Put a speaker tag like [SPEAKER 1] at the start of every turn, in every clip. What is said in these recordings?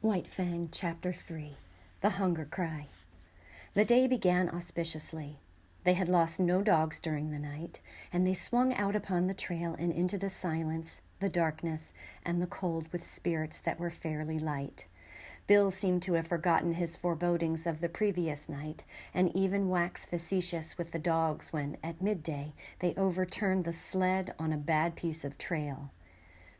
[SPEAKER 1] White Fang, Chapter 3, The Hunger Cry. The day began auspiciously. They had lost no dogs during the night, and they swung out upon the trail and into the silence, the darkness, and the cold with spirits that were fairly light. Bill seemed to have forgotten his forebodings of the previous night, and even waxed facetious with the dogs when, at midday, they overturned the sled on a bad piece of trail.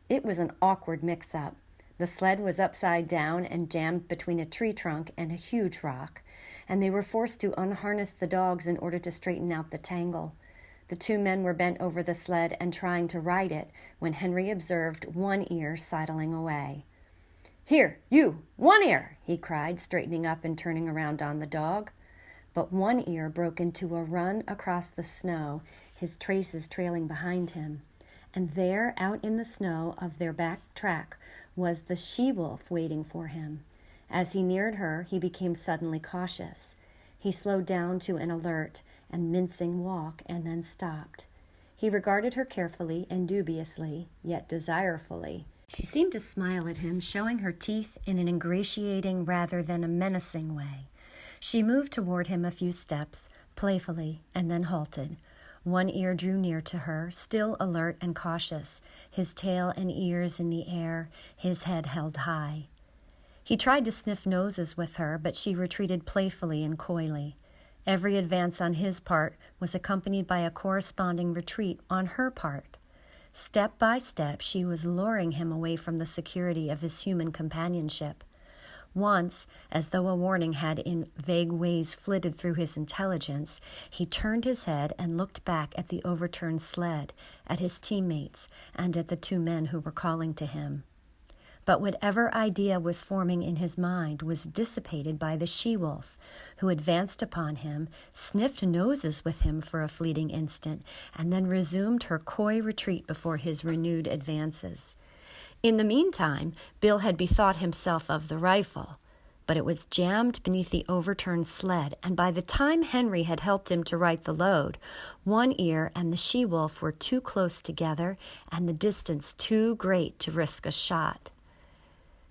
[SPEAKER 1] It was an awkward mix-up. The sled was upside down and jammed between a tree trunk and a huge rock, and they were forced to unharness the dogs in order to straighten out the tangle. The two men were bent over the sled and trying to ride it when Henry observed One Ear sidling away. "Here, you, One Ear!" he cried, straightening up and turning around on the dog. But One Ear broke into a run across the snow, his traces trailing behind him. And there, out in the snow of their back track, was the she-wolf waiting for him. As he neared her, he became suddenly cautious. He slowed down to an alert and mincing walk and then stopped. He regarded her carefully and dubiously, yet desirefully. She seemed to smile at him, showing her teeth in an ingratiating rather than a menacing way. She moved toward him a few steps, playfully, and then halted. One Ear drew near to her, still alert and cautious, his tail and ears in the air, his head held high. He tried to sniff noses with her, but she retreated playfully and coyly. Every advance on his part was accompanied by a corresponding retreat on her part. Step by step, she was luring him away from the security of his human companionship. Once, as though a warning had in vague ways flitted through his intelligence, he turned his head and looked back at the overturned sled, at his teammates, and at the two men who were calling to him. But whatever idea was forming in his mind was dissipated by the she-wolf, who advanced upon him, sniffed noses with him for a fleeting instant, and then resumed her coy retreat before his renewed advances. In the meantime, Bill had bethought himself of the rifle, but it was jammed beneath the overturned sled, and by the time Henry had helped him to right the load, One Ear and the she-wolf were too close together and the distance too great to risk a shot.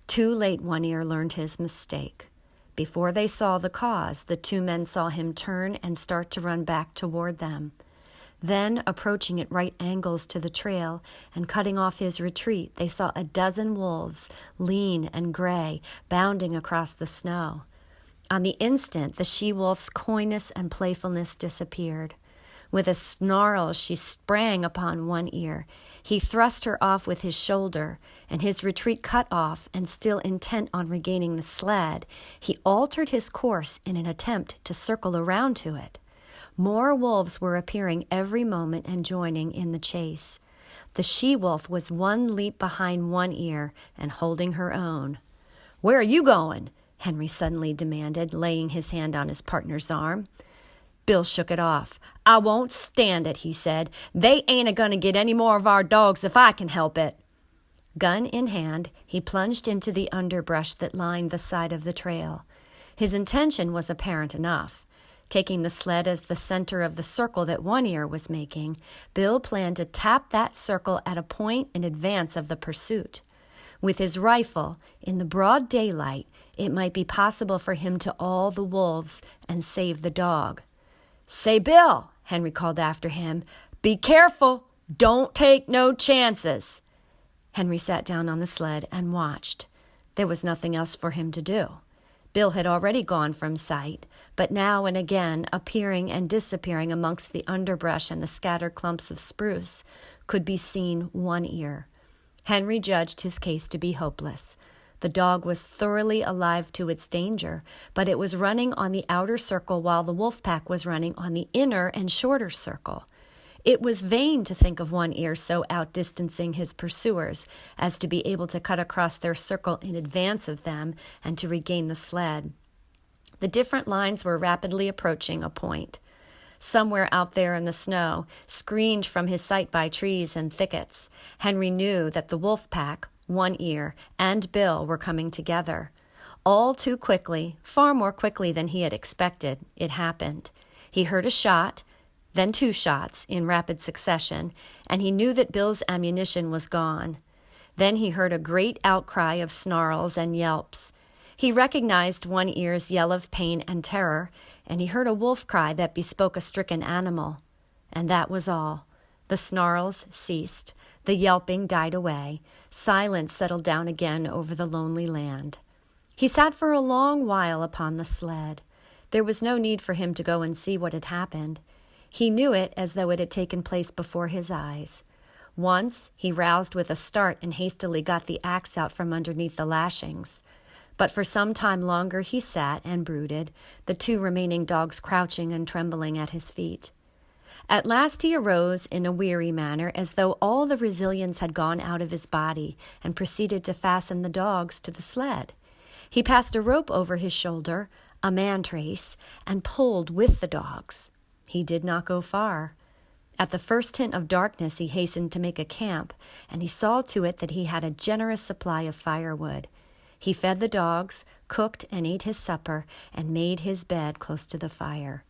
[SPEAKER 1] Too late One Ear learned his mistake. Before they saw the cause, the two men saw him turn and start to run back toward them. Then, approaching at right angles to the trail and cutting off his retreat, they saw a dozen wolves, lean and gray, bounding across the snow. On the instant, the she-wolf's coyness and playfulness disappeared. With a snarl, she sprang upon One Ear. He thrust her off with his shoulder, and his retreat cut off, and still intent on regaining the sled, he altered his course in an attempt to circle around to it. More wolves were appearing every moment and joining in the chase. The she-wolf was one leap behind One Ear and holding her own. "Where are you going?" Henry suddenly demanded, laying his hand on his partner's arm. Bill shook it off. "I won't stand it," he said. "They ain't a-gonna get any more of our dogs if I can help it." Gun in hand, he plunged into the underbrush that lined the side of the trail. His intention was apparent enough. Taking the sled as the center of the circle that One Ear was making, Bill planned to tap that circle at a point in advance of the pursuit. With his rifle, in the broad daylight, it might be possible for him to awl the wolves and save the dog. "Say, Bill," Henry called after him, "be careful. Don't take no chances." Henry sat down on the sled and watched. There was nothing else for him to do. Bill had already gone from sight, but now and again, appearing and disappearing amongst the underbrush and the scattered clumps of spruce, could be seen One Ear. Henry judged his case to be hopeless. The dog was thoroughly alive to its danger, but it was running on the outer circle while the wolf pack was running on the inner and shorter circle. It was vain to think of One Ear so outdistancing his pursuers as to be able to cut across their circle in advance of them and to regain the sled. The different lines were rapidly approaching a point. Somewhere out there in the snow, screened from his sight by trees and thickets, Henry knew that the wolf pack, One Ear, and Bill were coming together. All too quickly, far more quickly than he had expected, it happened. He heard a shot, then two shots in rapid succession, and he knew that Bill's ammunition was gone. Then he heard a great outcry of snarls and yelps. He recognized One Ear's yell of pain and terror, and he heard a wolf cry that bespoke a stricken animal. And that was all. The snarls ceased. The yelping died away. Silence settled down again over the lonely land. He sat for a long while upon the sled. There was no need for him to go and see what had happened. He knew it as though it had taken place before his eyes. Once he roused with a start and hastily got the axe out from underneath the lashings. But for some time longer he sat and brooded, the two remaining dogs crouching and trembling at his feet. At last he arose in a weary manner, as though all the resilience had gone out of his body, and proceeded to fasten the dogs to the sled. He passed a rope over his shoulder, a man-trace, and pulled with the dogs. He did not go far. At the first hint of darkness he hastened to make a camp, and he saw to it that he had a generous supply of firewood. He fed the dogs, cooked and ate his supper, and made his bed close to the fire.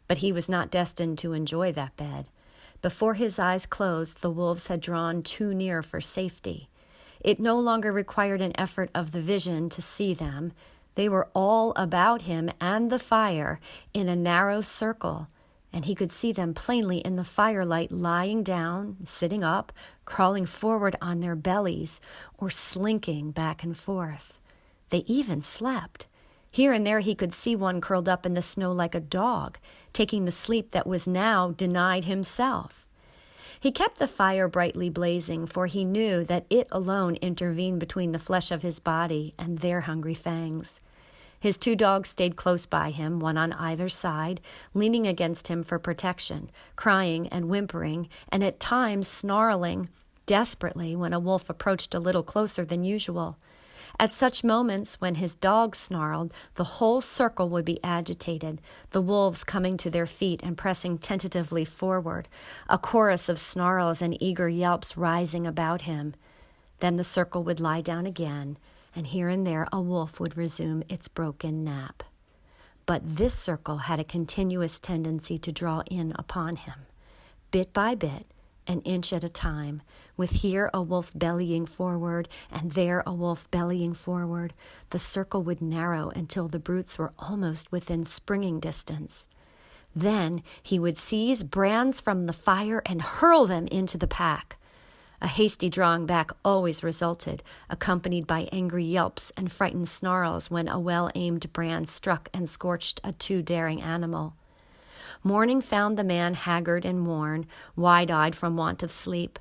[SPEAKER 1] But he was not destined to enjoy that bed. Before his eyes closed, the wolves had drawn too near for safety. It no longer required an effort of the vision to see them. They were all about him and the fire in a narrow circle, and he could see them plainly in the firelight, lying down, sitting up, crawling forward on their bellies, or slinking back and forth. They even slept. Here and there he could see one curled up in the snow like a dog, taking the sleep that was now denied himself. He kept the fire brightly blazing, for he knew that it alone intervened between the flesh of his body and their hungry fangs. His two dogs stayed close by him, one on either side, leaning against him for protection, crying and whimpering, and at times snarling desperately when a wolf approached a little closer than usual. At such moments, when his dogs snarled, the whole circle would be agitated, the wolves coming to their feet and pressing tentatively forward, a chorus of snarls and eager yelps rising about him. Then the circle would lie down again, and here and there a wolf would resume its broken nap. But this circle had a continuous tendency to draw in upon him, bit by bit, an inch at a time, with here a wolf bellying forward and there a wolf bellying forward. The circle would narrow until the brutes were almost within springing distance. Then he would seize brands from the fire and hurl them into the pack. A hasty drawing back always resulted, accompanied by angry yelps and frightened snarls when a well-aimed brand struck and scorched a too daring animal. Morning found the man haggard and worn, wide-eyed from want of sleep.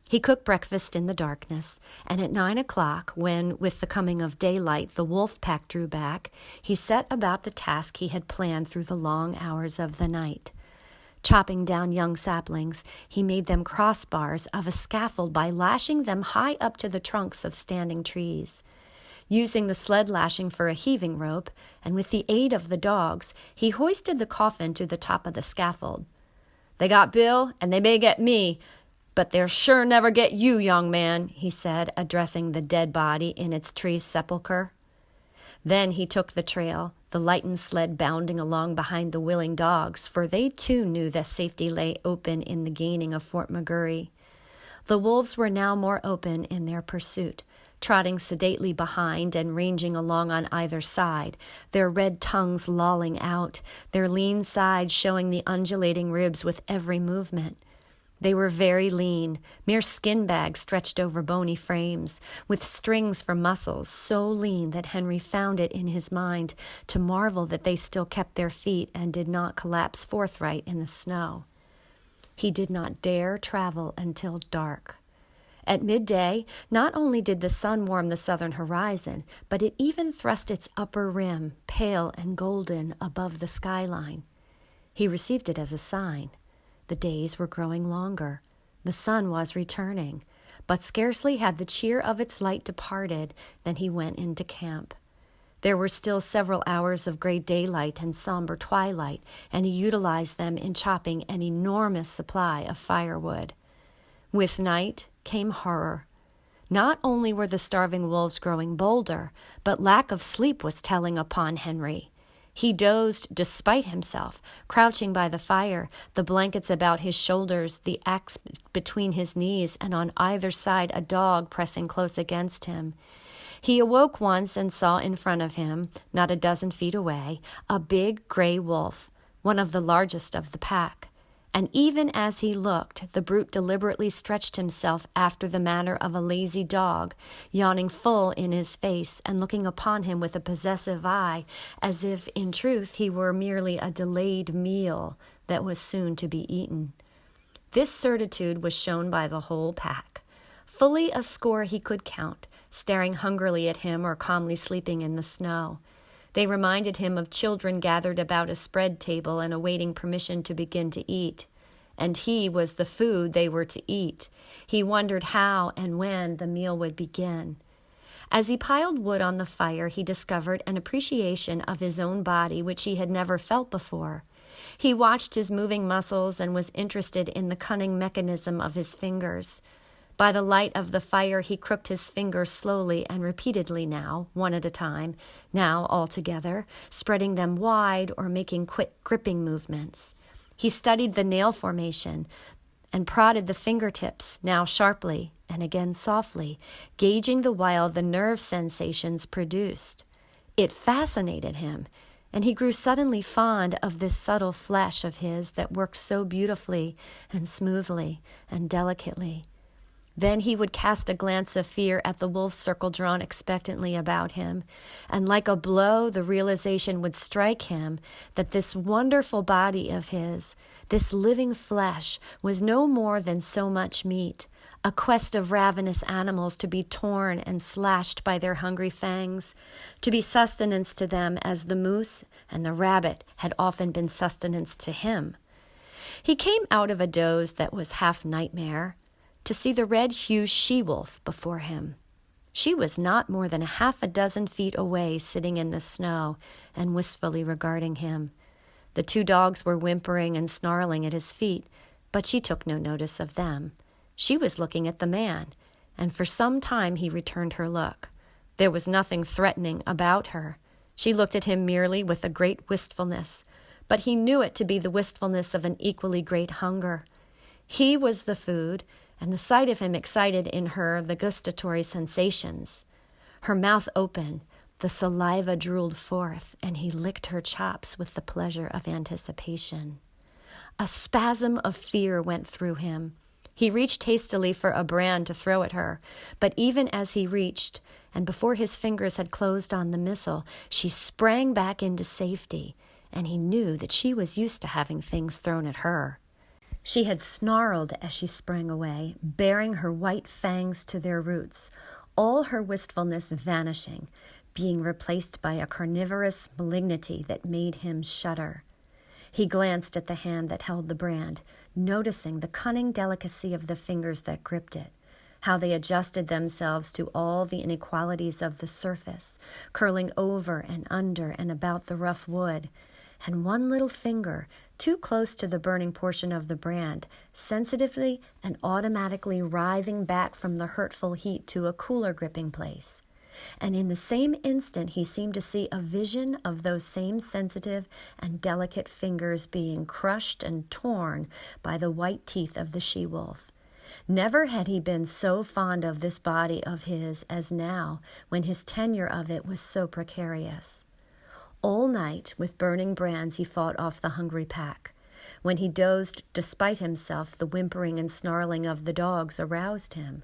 [SPEAKER 1] He cooked breakfast in the darkness, and at 9 o'clock, when, with the coming of daylight, the wolf pack drew back, he set about the task he had planned through the long hours of the night. Chopping down young saplings, he made them crossbars of a scaffold by lashing them high up to the trunks of standing trees. Using the sled lashing for a heaving rope, and with the aid of the dogs, he hoisted the coffin to the top of the scaffold. "They got Bill, and they may get me, but they'll sure never get you, young man," he said, addressing the dead body in its tree sepulchre. Then he took the trail, the lightened sled bounding along behind the willing dogs, for they too knew that safety lay open in the gaining of Fort McGurry. The wolves were now more open in their pursuit, trotting sedately behind and ranging along on either side, their red tongues lolling out, their lean sides showing the undulating ribs with every movement. They were very lean, mere skin bags stretched over bony frames, with strings for muscles, so lean that Henry found it in his mind to marvel that they still kept their feet and did not collapse forthright in the snow. He did not dare travel until dark. At midday, not only did the sun warm the southern horizon, but it even thrust its upper rim, pale and golden, above the skyline. He received it as a sign. The days were growing longer. The sun was returning, but scarcely had the cheer of its light departed than he went into camp. There were still several hours of gray daylight and somber twilight, and he utilized them in chopping an enormous supply of firewood. With night came horror. Not only were the starving wolves growing bolder, but lack of sleep was telling upon Henry. He dozed despite himself, crouching by the fire, the blankets about his shoulders, the axe between his knees, and on either side a dog pressing close against him. He awoke once and saw in front of him, not a dozen feet away, a big gray wolf, one of the largest of the pack. And even as he looked, the brute deliberately stretched himself after the manner of a lazy dog, yawning full in his face and looking upon him with a possessive eye, as if, in truth, he were merely a delayed meal that was soon to be eaten. This certitude was shown by the whole pack. Fully a score he could count, staring hungrily at him or calmly sleeping in the snow. They reminded him of children gathered about a spread table and awaiting permission to begin to eat. And he was the food they were to eat. He wondered how and when the meal would begin. As he piled wood on the fire, he discovered an appreciation of his own body which he had never felt before. He watched his moving muscles and was interested in the cunning mechanism of his fingers. By the light of the fire, he crooked his fingers slowly and repeatedly now, one at a time, now all together, spreading them wide or making quick gripping movements. He studied the nail formation and prodded the fingertips, now sharply and again softly, gauging the while the nerve sensations produced. It fascinated him, and he grew suddenly fond of this subtle flesh of his that worked so beautifully and smoothly and delicately. Then he would cast a glance of fear at the wolf circle drawn expectantly about him, and like a blow the realization would strike him that this wonderful body of his, this living flesh, was no more than so much meat, a quest of ravenous animals to be torn and slashed by their hungry fangs, to be sustenance to them as the moose and the rabbit had often been sustenance to him. He came out of a doze that was half nightmare, to see the red-hued she-wolf before him. She was not more than half a dozen feet away, sitting in the snow and wistfully regarding him. The two dogs were whimpering and snarling at his feet, but she took no notice of them. She was looking at the man, and for some time he returned her look. There was nothing threatening about her. She looked at him merely with a great wistfulness, but he knew it to be the wistfulness of an equally great hunger. He was the food, and the sight of him excited in her the gustatory sensations. Her mouth opened, the saliva drooled forth, and he licked her chops with the pleasure of anticipation. A spasm of fear went through him. He reached hastily for a brand to throw at her, but even as he reached, and before his fingers had closed on the missile, she sprang back into safety, and he knew that she was used to having things thrown at her. She had snarled as she sprang away, baring her white fangs to their roots, all her wistfulness vanishing, being replaced by a carnivorous malignity that made him shudder. He glanced at the hand that held the brand, noticing the cunning delicacy of the fingers that gripped it, how they adjusted themselves to all the inequalities of the surface, curling over and under and about the rough wood, and one little finger, too close to the burning portion of the brand, sensitively and automatically writhing back from the hurtful heat to a cooler gripping place. And in the same instant he seemed to see a vision of those same sensitive and delicate fingers being crushed and torn by the white teeth of the she-wolf. Never had he been so fond of this body of his as now, when his tenure of it was so precarious. All night, with burning brands, he fought off the hungry pack. When he dozed, despite himself, the whimpering and snarling of the dogs aroused him.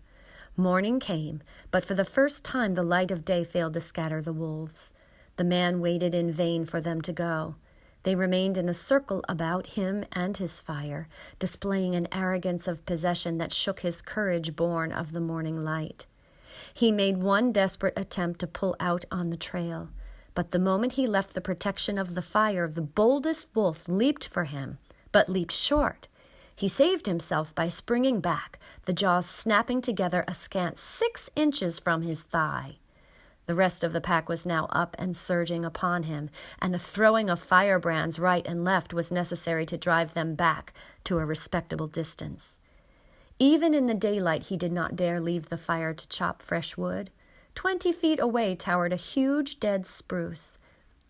[SPEAKER 1] Morning came, but for the first time the light of day failed to scatter the wolves. The man waited in vain for them to go. They remained in a circle about him and his fire, displaying an arrogance of possession that shook his courage born of the morning light. He made one desperate attempt to pull out on the trail. But the moment he left the protection of the fire, the boldest wolf leaped for him, but leaped short. He saved himself by springing back, the jaws snapping together a scant 6 inches from his thigh. The rest of the pack was now up and surging upon him, and a throwing of firebrands right and left was necessary to drive them back to a respectable distance. Even in the daylight he did not dare leave the fire to chop fresh wood. 20 feet away towered a huge dead spruce.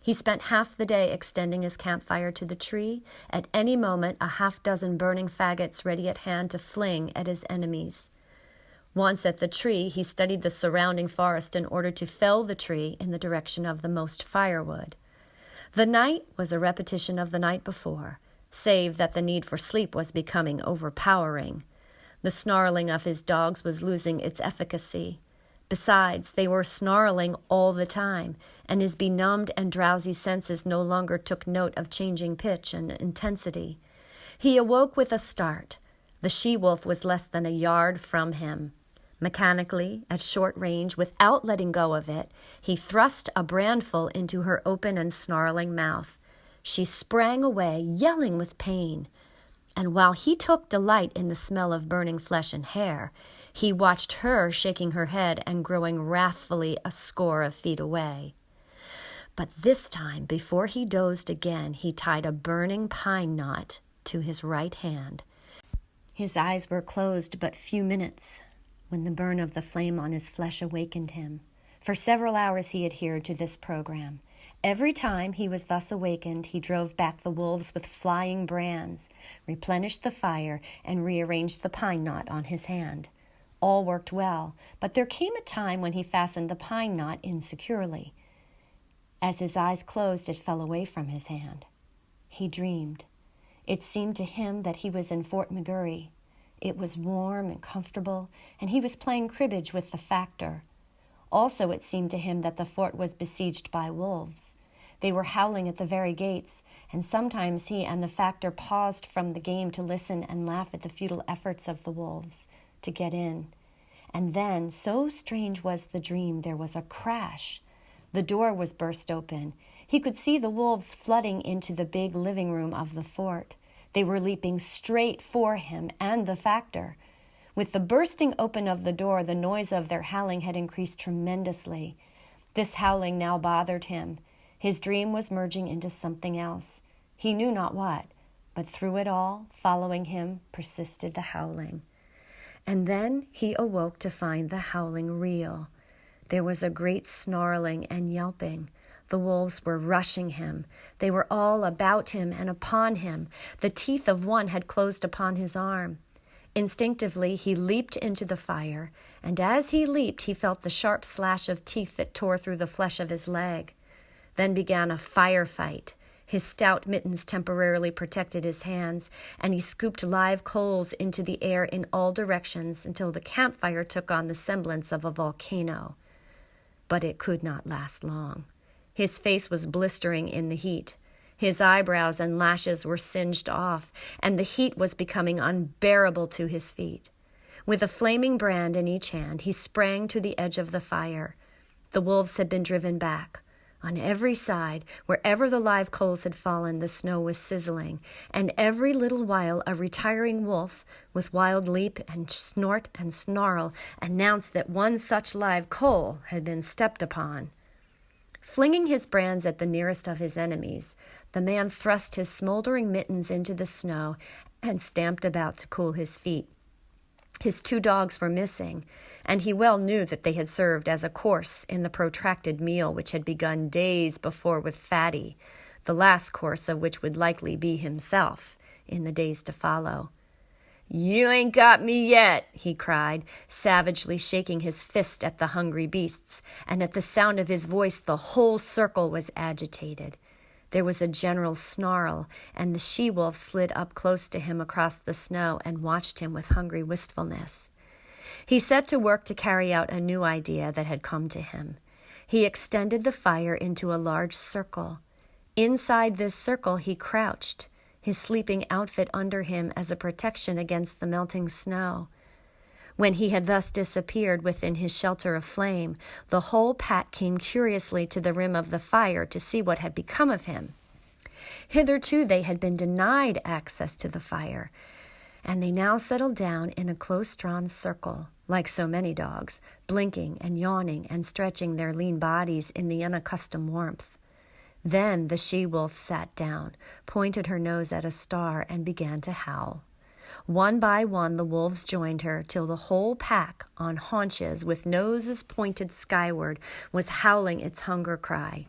[SPEAKER 1] He spent half the day extending his campfire to the tree, at any moment a half-dozen burning faggots ready at hand to fling at his enemies. Once at the tree, he studied the surrounding forest in order to fell the tree in the direction of the most firewood. The night was a repetition of the night before, save that the need for sleep was becoming overpowering. The snarling of his dogs was losing its efficacy. Besides, they were snarling all the time, and his benumbed and drowsy senses no longer took note of changing pitch and intensity. He awoke with a start. The she-wolf was less than a yard from him. Mechanically, at short range, without letting go of it, he thrust a brandful into her open and snarling mouth. She sprang away, yelling with pain. And while he took delight in the smell of burning flesh and hair, he watched her shaking her head and growing wrathfully a score of feet away. But this time, before he dozed again, he tied a burning pine knot to his right hand. His eyes were closed but few minutes when the burn of the flame on his flesh awakened him. For several hours he adhered to this program. Every time he was thus awakened, he drove back the wolves with flying brands, replenished the fire, and rearranged the pine knot on his hand. All worked well, but there came a time when he fastened the pine knot insecurely. As his eyes closed, it fell away from his hand. He dreamed. It seemed to him that he was in Fort McGurry. It was warm and comfortable, and he was playing cribbage with the factor. Also, it seemed to him that the fort was besieged by wolves. They were howling at the very gates, and sometimes he and the factor paused from the game to listen and laugh at the futile efforts of the wolves to get in. And then, so strange was the dream, there was a crash. The door was burst open. He could see the wolves flooding into the big living room of the fort. They were leaping straight for him and the factor. With the bursting open of the door, the noise of their howling had increased tremendously. This howling now bothered him. His dream was merging into something else. He knew not what, but through it all, following him, persisted the howling. And then he awoke to find the howling real. There was a great snarling and yelping. The wolves were rushing him. They were all about him and upon him. The teeth of one had closed upon his arm. Instinctively, he leaped into the fire, and as he leaped, he felt the sharp slash of teeth that tore through the flesh of his leg. Then began a firefight. His stout mittens temporarily protected his hands, and he scooped live coals into the air in all directions until the campfire took on the semblance of a volcano. But it could not last long. His face was blistering in the heat. His eyebrows and lashes were singed off, and the heat was becoming unbearable to his feet. With a flaming brand in each hand, he sprang to the edge of the fire. The wolves had been driven back. On every side, wherever the live coals had fallen, the snow was sizzling, and every little while a retiring wolf, with wild leap and snort and snarl, announced that one such live coal had been stepped upon. Flinging his brands at the nearest of his enemies, the man thrust his smoldering mittens into the snow and stamped about to cool his feet. His 2 dogs were missing, and he well knew that they had served as a course in the protracted meal which had begun days before with Fatty, the last course of which would likely be himself in the days to follow. "You ain't got me yet," he cried, savagely shaking his fist at the hungry beasts, and at the sound of his voice the whole circle was agitated. There was a general snarl, and the she-wolf slid up close to him across the snow and watched him with hungry wistfulness. He set to work to carry out a new idea that had come to him. He extended the fire into a large circle. Inside this circle he crouched, his sleeping outfit under him as a protection against the melting snow. When he had thus disappeared within his shelter of flame, the whole pack came curiously to the rim of the fire to see what had become of him. Hitherto they had been denied access to the fire, and they now settled down in a close-drawn circle, like so many dogs, blinking and yawning and stretching their lean bodies in the unaccustomed warmth. Then the she-wolf sat down, pointed her nose at a star, and began to howl. One by one the wolves joined her, till the whole pack, on haunches, with noses pointed skyward, was howling its hunger cry.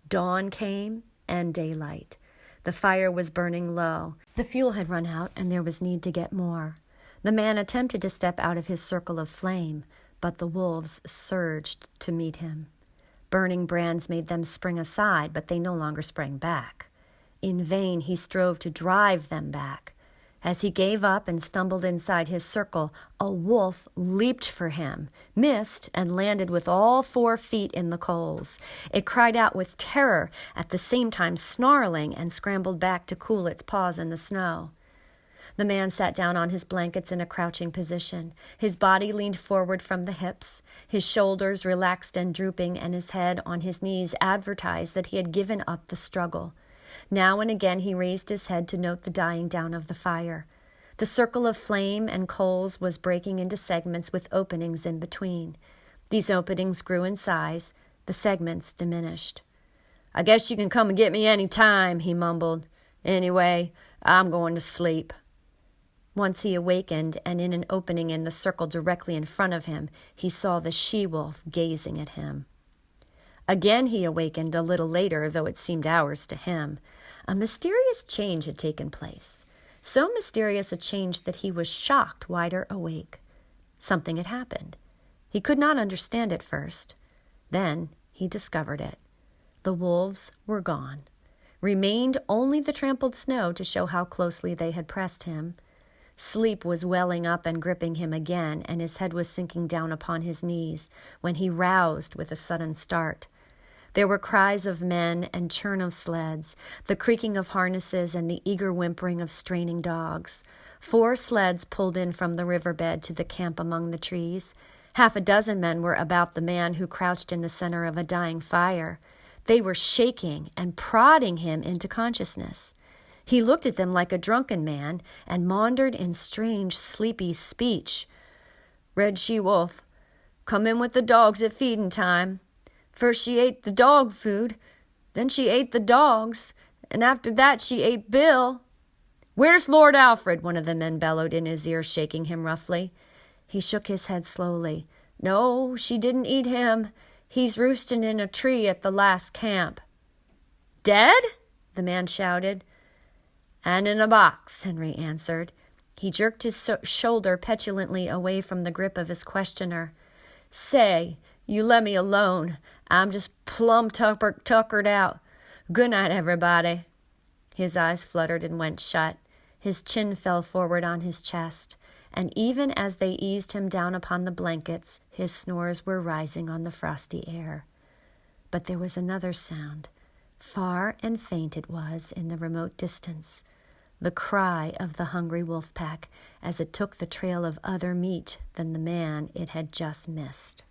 [SPEAKER 1] Dawn came, and daylight. The fire was burning low. The fuel had run out, and there was need to get more. The man attempted to step out of his circle of flame, but the wolves surged to meet him. Burning brands made them spring aside, but they no longer sprang back. In vain he strove to drive them back. As he gave up and stumbled inside his circle, a wolf leaped for him, missed, and landed with all 4 feet in the coals. It cried out with terror, at the same time snarling, and scrambled back to cool its paws in the snow. The man sat down on his blankets in a crouching position. His body leaned forward from the hips. His shoulders relaxed and drooping, and his head on his knees advertised that he had given up the struggle. Now and again he raised his head to note the dying down of the fire. The circle of flame and coals was breaking into segments with openings in between. These openings grew in size. The segments diminished. "I guess you can come and get me any time," he mumbled. "Anyway, I'm going to sleep." Once he awakened, and in an opening in the circle directly in front of him, he saw the she-wolf gazing at him. Again he awakened a little later, though it seemed hours to him. A mysterious change had taken place. So mysterious a change that he was shocked wider awake. Something had happened. He could not understand it first. Then he discovered it. The wolves were gone. Remained only the trampled snow to show how closely they had pressed him. Sleep was welling up and gripping him again, and his head was sinking down upon his knees when he roused with a sudden start. There were cries of men and churn of sleds, the creaking of harnesses and the eager whimpering of straining dogs. 4 sleds pulled in from the riverbed to the camp among the trees. 6 men were about the man who crouched in the center of a dying fire. They were shaking and prodding him into consciousness. He looked at them like a drunken man and maundered in strange, sleepy speech. "Red she-wolf, come in with the dogs at feeding time. First she ate the dog food, then she ate the dogs, and after that she ate Bill." "Where's Lord Alfred?" one of the men bellowed in his ear, shaking him roughly. He shook his head slowly. "No, she didn't eat him. He's roosting in a tree at the last camp." "Dead?" the man shouted. "And in a box," Henry answered. He jerked his shoulder petulantly away from the grip of his questioner. "Say, you let me alone. I'm just plumb tuckered out. Good night, everybody." His eyes fluttered and went shut. His chin fell forward on his chest, and even as they eased him down upon the blankets, his snores were rising on the frosty air. But there was another sound. Far and faint it was in the remote distance, the cry of the hungry wolf pack as it took the trail of other meat than the man it had just missed.